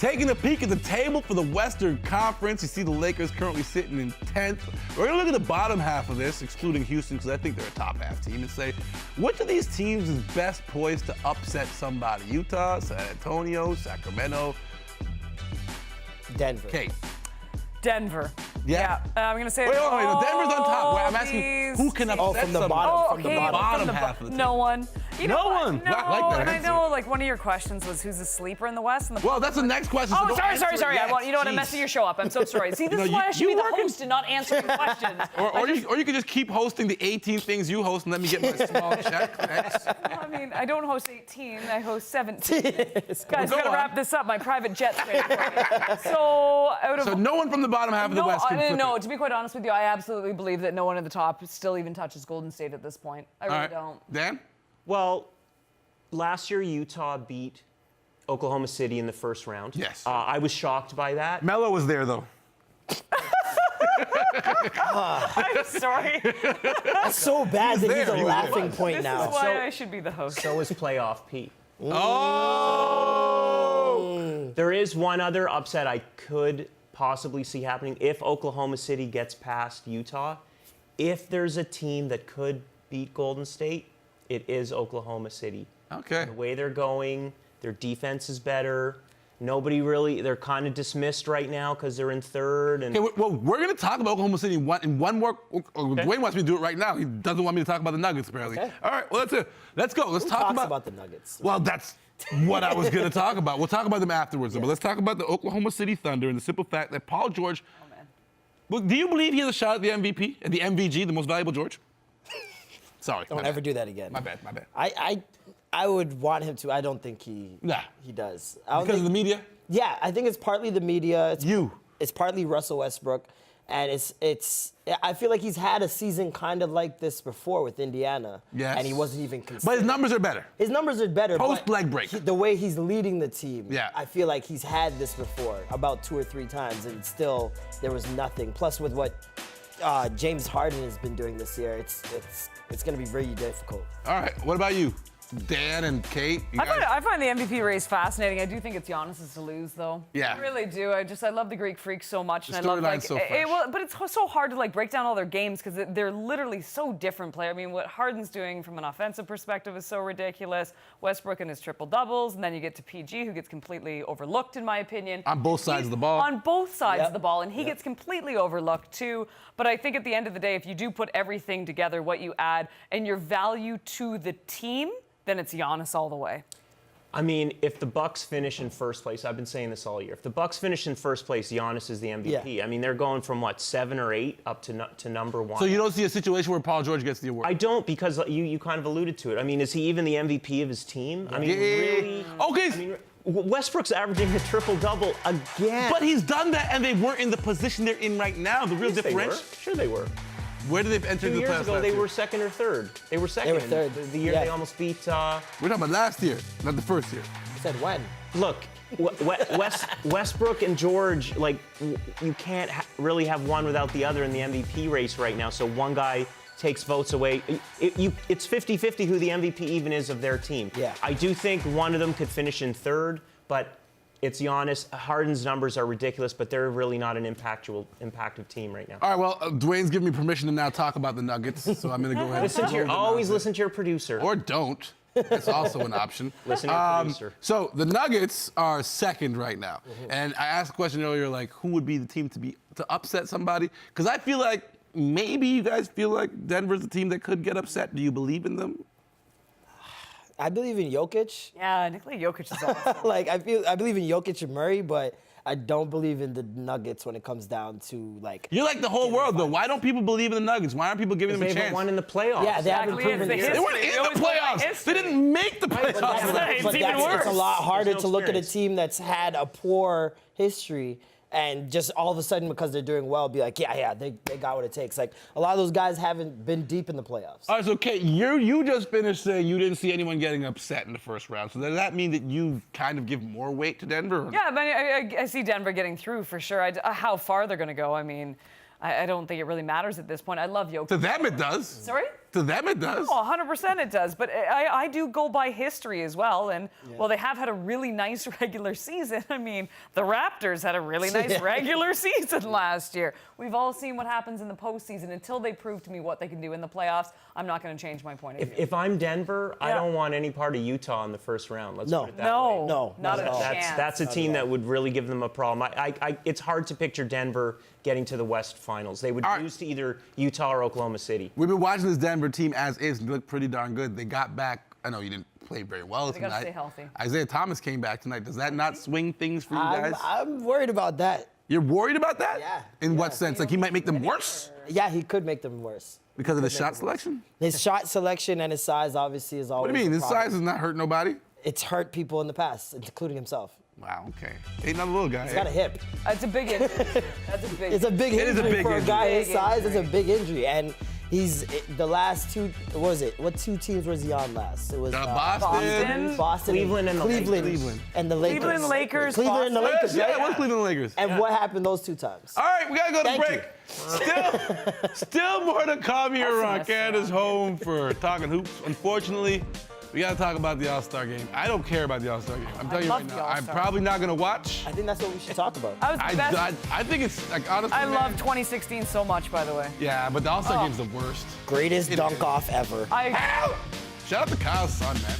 Taking a peek at the table for the Western Conference, you see the Lakers currently sitting in 10th. We're gonna look at the bottom half of this, excluding Houston, because I think they're a top half team, and say, which of these teams is best poised to upset somebody? Utah, San Antonio, Sacramento? Denver. Kate. Denver. Yeah. I'm going to say... Wait, no, Denver's on top. Wait, I'm asking who can upset from the somebody? bottom. From the bottom half of the No team. one. You know No what? one? No, I like that and I answer. know, like, one of your questions was who's a sleeper in the West? And the Well, that's the next question. so Oh, don't answer it sorry. yet. You know what? I'm Jeez. messing your show up. I'm so sorry. See, this No, is why I should be the host and not answering questions. Or you could just keep hosting the 18 things you host and let me get my small check. Thanks. I mean, I don't host 18. I host 17. Guys, Go gotta on. wrap this up. My private jet's waiting for me. So, out of... So no one from the bottom half of the West can flip No, it. to be quite honest with you, I absolutely believe that no one at the top still even touches Golden State at this point. I really don't. Dan? Well, last year Utah beat Oklahoma City in the first round. Yes. I was shocked by that. Melo was there, though. I'm sorry. That's so bad that he's there, a he was laughing there. point This now. is why I should be the host. So is playoff Pete. Oh! There is one other upset I could possibly see happening if Oklahoma City gets past Utah. If there's a team that could beat Golden State, it is Oklahoma City. Okay. The way they're going, their defense is better. They're kind of dismissed right now because they're in third. And Okay, well, we're going to talk about Oklahoma City in one more. Dwayne wants me to do it right now. He doesn't want me to talk about the Nuggets, apparently. Okay. All right, well, that's it. Let's go. Let's Who talk talks about the Nuggets? Well, that's what I was going to talk about. We'll talk about them afterwards, but let's talk about the Oklahoma City Thunder and the simple fact that Paul George. Oh, man. Well, do you believe he has a shot at the MVP, at the MVG, the most valuable George? Sorry. Don't ever do that again. My bad. I would want him to. I don't think he does. Because of the media? Yeah, I think it's partly the media. It's partly Russell Westbrook, and it's. I feel like he's had a season kind of like this before with Indiana. Yes. And he wasn't even considered. But his numbers are better. His numbers are better. Post but leg break. the way he's leading the team. Yeah. I feel like he's had this before about 2 or 3 times, and still there was nothing. Plus, with what James Harden has been doing this year, it's going to be very difficult. All right. What about you, Dan and Kate? You guys- I find the MVP race fascinating. I do think it's Giannis's to lose, though. Yeah. I really do. I love the Greek Freak so much, The and I love storyline's so fresh. but it's so hard to break down all their games because they're literally so different. I mean, what Harden's doing from an offensive perspective is so ridiculous. Westbrook and his triple doubles, and then you get to PG, who gets completely overlooked, in my opinion. On both sides of the ball. On both sides Yep. of the ball, and he gets completely overlooked too. But I think at the end of the day, if you do put everything together, what you add, and your value to the team, then it's Giannis all the way. I mean, if the Bucks finish in first place, I've been saying this all year. If the Bucks finish in first place, Giannis is the MVP. Yeah. I mean, they're going from 7 or 8 up to number 1. So you don't see a situation where Paul George gets the award? I don't, because you kind of alluded to it. I mean, is he even the MVP of his team? I mean, really? Okay. I mean, Westbrook's averaging a triple-double again. But he's done that, and they weren't in the position they're in right now. The real Yes, they were. difference. Sure they were. Where did they enter 2 the years playoffs ago, last they year? were second or third. They were second. They were third. The year Yeah. they almost beat. We're talking about last year, not the first year. I said when? Look, Westbrook and George, you can't really have one without the other in the MVP race right now. So one guy takes votes away. It's 50-50 who the MVP even is of their team. Yeah. I do think one of them could finish in third, but it's Giannis. Harden's numbers are ridiculous, but they're really not an impactful team right now. All right, well, Dwayne's giving me permission to now talk about the Nuggets, so I'm going to go ahead and Always listen to your producer. Or don't. That's also an option. Listen to your producer. So the Nuggets are second right now. And I asked a question earlier, who would be the team to upset somebody? Because I feel like maybe you guys feel like Denver's the team that could get upset. Do you believe in them? I believe in Jokic. Yeah, Nikola Jokic is awesome. I believe in Jokic and Murray, but I don't believe in the Nuggets when it comes down to You're like the whole world, though. Why don't people believe in the Nuggets? Why aren't people giving them a They chance? haven't won in the playoffs. Yeah, they haven't Exactly, proven it's the it. history. They weren't in They the always talk about playoffs. They history. didn't make the playoffs. It's even worse. It's a lot harder There's no to look at a experience. team that's had a poor history and just all of a sudden, because they're doing well, be like, they got what it takes. A lot of those guys haven't been deep in the playoffs. All right, so Kate, you just finished saying you didn't see anyone getting upset in the first round. So does that mean that you kind of give more weight to Denver? Or Yeah, but I see Denver getting through for sure. How far they're going to go, I mean, I don't think it really matters at this point. I love Jokic. To them, it does. Sorry? To them, it does. Oh, 100% it does. But I do go by history as well. And, well, they have had a really nice regular season. I mean, the Raptors had a really nice regular season last year. We've all seen what happens in the postseason. Until they prove to me what they can do in the playoffs, I'm not going to change my point of view. If I'm Denver, I don't want any part of Utah in the first round. Let's put it that way. No, not a chance. That's a team that would really give them a problem. It's hard to picture Denver getting to the West Finals. They would lose to either Utah or Oklahoma City. We've been watching this Denver team as is, and they look pretty darn good. They got back. I know you didn't play very well They tonight. got to stay healthy. Isaiah Thomas came back tonight. Does that not swing things for you guys? I'm worried about that. You're worried about that? Yeah. In what sense? Like he might make them worse Yeah, he could make them worse. because of his shot selection? His shot selection and his size obviously is always What do you mean? a His problem. size does not hurt nobody? It's hurt people in the past, including himself. Wow, okay. Ain't not a little guy. He's got a hip. It's a big injury. That's a big It's a big It is a injury big for a injury. guy his Big size. injury. It's a big injury, and he's the last two. What was it? What two teams was he on last? It was Boston. Boston, Cleveland and the Cleveland, Lakers. and the Lakers. Cleveland, Lakers, Cleveland and the Boston. Lakers. Yeah, right? it was Cleveland Lakers. And what happened those two times? All right, we gotta go to Thank break. Still more to come here That's a on nice Canada's home for Talking Hoops. Unfortunately, we gotta talk about the All-Star game. I don't care about the All-Star game. I'm telling you love right the now. I'm All-Star. probably not gonna watch. I think that's what we should talk about. I was the best. I think it's like honestly. I man, love 2016 so much, by the way. Yeah, but the All-Star game's the worst. Greatest It dunk is. off ever. I Ow! Shout out to Kyle's son, man.